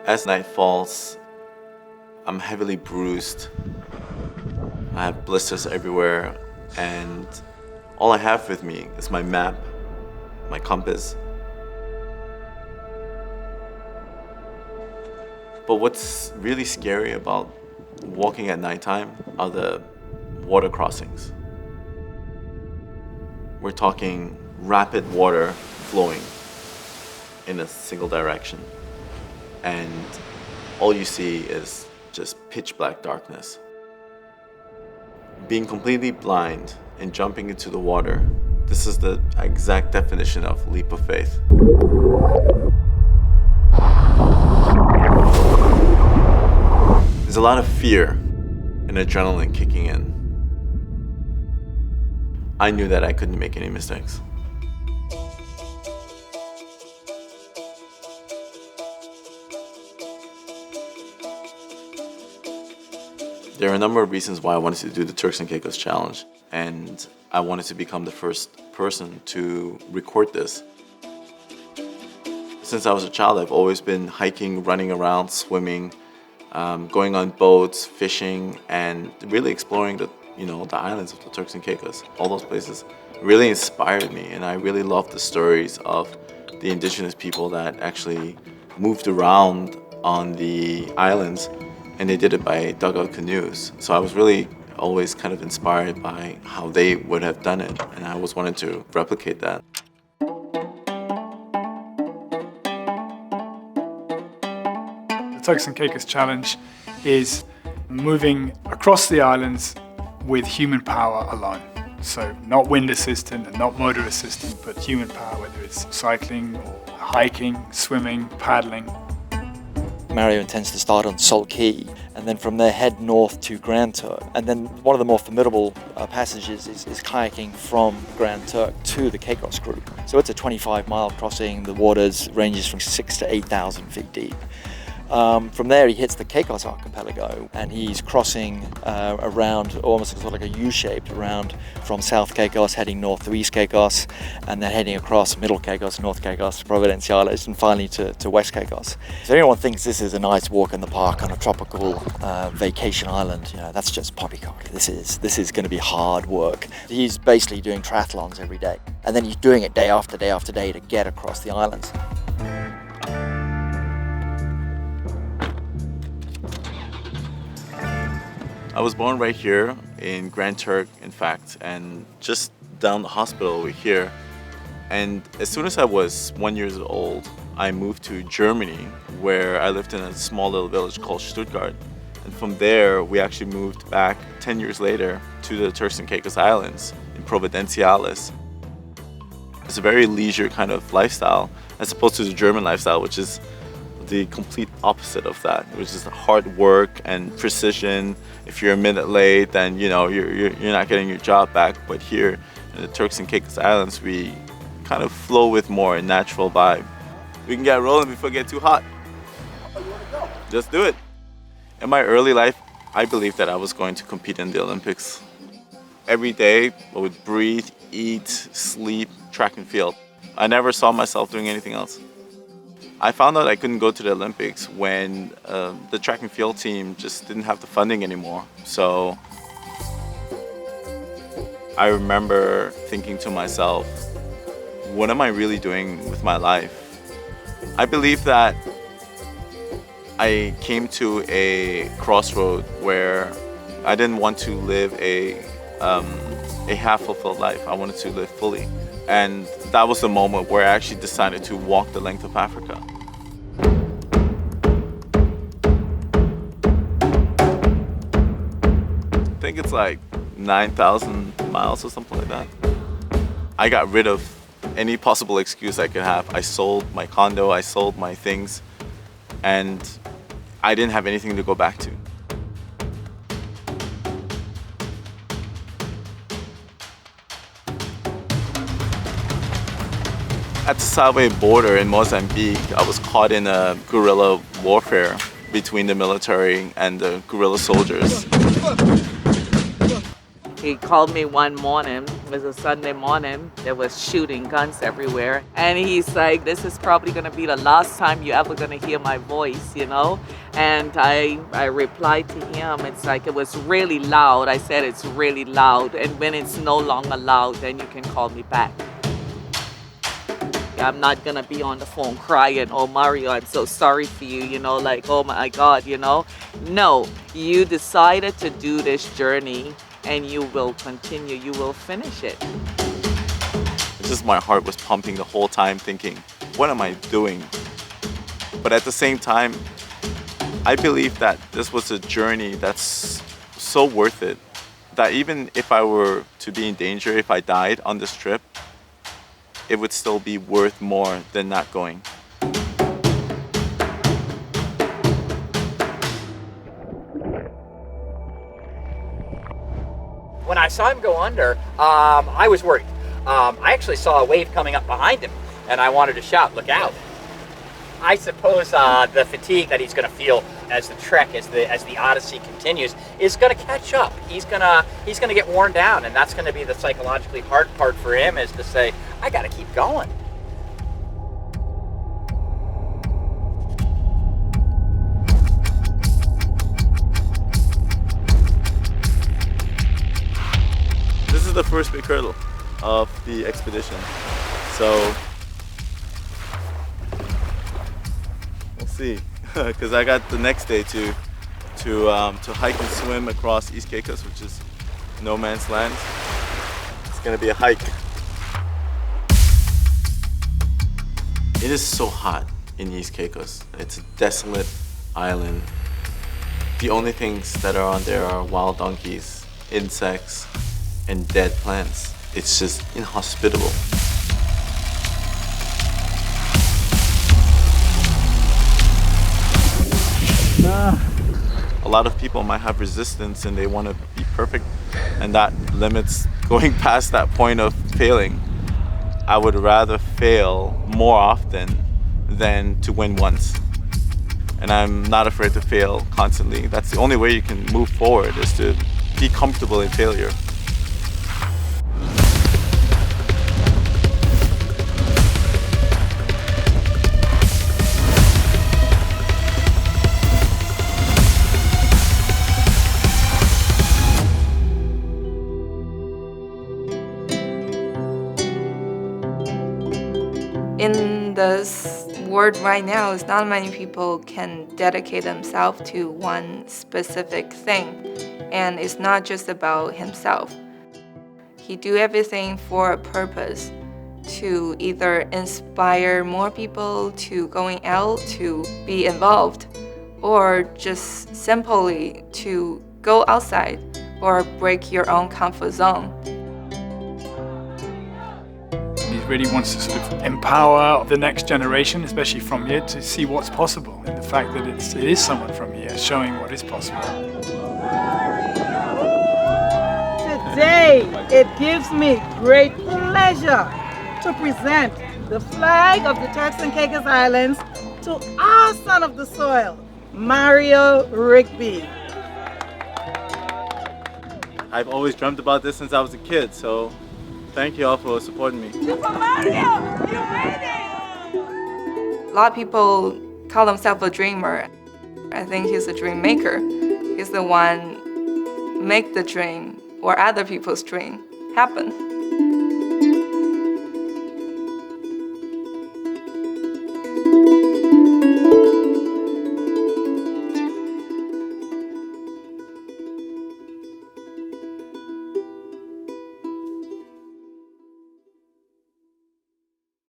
As night falls, I'm heavily bruised. I have blisters everywhere, and all I have with me is my map, my compass. But what's really scary about walking at nighttime are the water crossings. We're talking rapid water flowing in a single direction. And all you see is just pitch black darkness. Being completely blind and jumping into the water, this is the exact definition of leap of faith. There's a lot of fear and adrenaline kicking in. I knew that I couldn't make any mistakes. There are a number of reasons why I wanted to do the Turks and Caicos challenge, and I wanted to become the first person to record this. Since I was a child, I've always been hiking, running around, swimming, going on boats, fishing, and really exploring the islands of the Turks and Caicos. All those places really inspired me, and I really loved the stories of the indigenous people that actually moved around on the islands, and they did it by dugout canoes. So I was really always kind of inspired by how they would have done it, and I always wanted to replicate that. The Turks and Caicos challenge is moving across the islands with human power alone. So not wind assistant and not motor assistant, but human power, whether it's cycling, or hiking, swimming, paddling. Mario intends to start on Salt Key and then from there head north to Grand Turk. And then one of the more formidable passages is kayaking from Grand Turk to the Caicos group. So it's a 25-mile crossing. The waters ranges from 6,000 to 8,000 feet deep. From there he hits the Caicos archipelago and he's crossing around, almost sort of like a U-shaped around from South Caicos, heading north to East Caicos, and then heading across Middle Caicos, North Caicos, Providenciales, and finally to West Caicos. So anyone thinks this is a nice walk in the park on a tropical vacation island, that's just poppycock. This is going to be hard work. He's basically doing triathlons every day, and then he's doing it day after day after day to get across the islands. I was born right here in Grand Turk, in fact, and just down the hospital over here. And as soon as I was 1 year old, I moved to Germany, where I lived in a small little village called Stuttgart. And from there, we actually moved back 10 years later to the Turks and Caicos Islands in Providenciales. It's a very leisure kind of lifestyle, as opposed to the German lifestyle, which is the complete opposite of that, which is hard work and precision. If you're a minute late, then you're not getting your job back. But here in the Turks and Caicos Islands, we kind of flow with more natural vibe. We can get rolling before it gets too hot. Just do it. In my early life, I believed that I was going to compete in the Olympics. Every day, I would breathe, eat, sleep, track and field. I never saw myself doing anything else. I found out I couldn't go to the Olympics when the track and field team just didn't have the funding anymore. So I remember thinking to myself, what am I really doing with my life? I believe that I came to a crossroad where I didn't want to live a half-fulfilled life. I wanted to live fully. And that was the moment where I actually decided to walk the length of Africa. I think it's like 9,000 miles or something like that. I got rid of any possible excuse I could have. I sold my condo, I sold my things, and I didn't have anything to go back to. At the Salve border in Mozambique, I was caught in a guerrilla warfare between the military and the guerrilla soldiers. He called me one morning, it was a Sunday morning, there was shooting guns everywhere. And he's like, this is probably gonna be the last time you're ever gonna hear my voice, you know? And I replied to him, it's like, it was really loud. I said, it's really loud. And when it's no longer loud, then you can call me back. I'm not gonna be on the phone crying, oh Mario, I'm so sorry for you, you know, like, oh my God, you know. No, you decided to do this journey and you will continue, you will finish it. It's just my heart was pumping the whole time thinking, what am I doing? But at the same time, I believe that this was a journey that's so worth it, that even if I were to be in danger, if I died on this trip, it would still be worth more than not going. When I saw him go under, I was worried. I actually saw a wave coming up behind him, and I wanted to shout, look out. I suppose the fatigue that he's going to feel as the trek, as the Odyssey continues, is going to catch up. He's going to get worn down, and that's going to be the psychologically hard part for him, is to say, I got to keep going. This is the first big hurdle of the expedition, so we'll see. Because I got the next day to hike and swim across East Caicos, which is no man's land. It's gonna be a hike. It is so hot in East Caicos. It's a desolate island. The only things that are on there are wild donkeys, insects, and dead plants. It's just inhospitable. A lot of people might have resistance and they want to be perfect, and that limits going past that point of failing. I would rather fail more often than to win once. And I'm not afraid to fail constantly. That's the only way you can move forward, is to be comfortable in failure. In this world right now, it's not many people can dedicate themselves to one specific thing. And it's not just about himself. He do everything for a purpose, to either inspire more people to going out to be involved, or just simply to go outside or break your own comfort zone. He really wants to sort of empower the next generation, especially from here, to see what's possible, and the fact that it is someone from here showing what is possible. Today, it gives me great pleasure to present the flag of the Turks and Caicos Islands to our son of the soil, Mario Rigby. I've always dreamt about this since I was a kid, so thank you all for supporting me. Super Mario, you made it! A lot of people call themselves a dreamer. I think he's a dream maker. He's the one make the dream or other people's dream happen.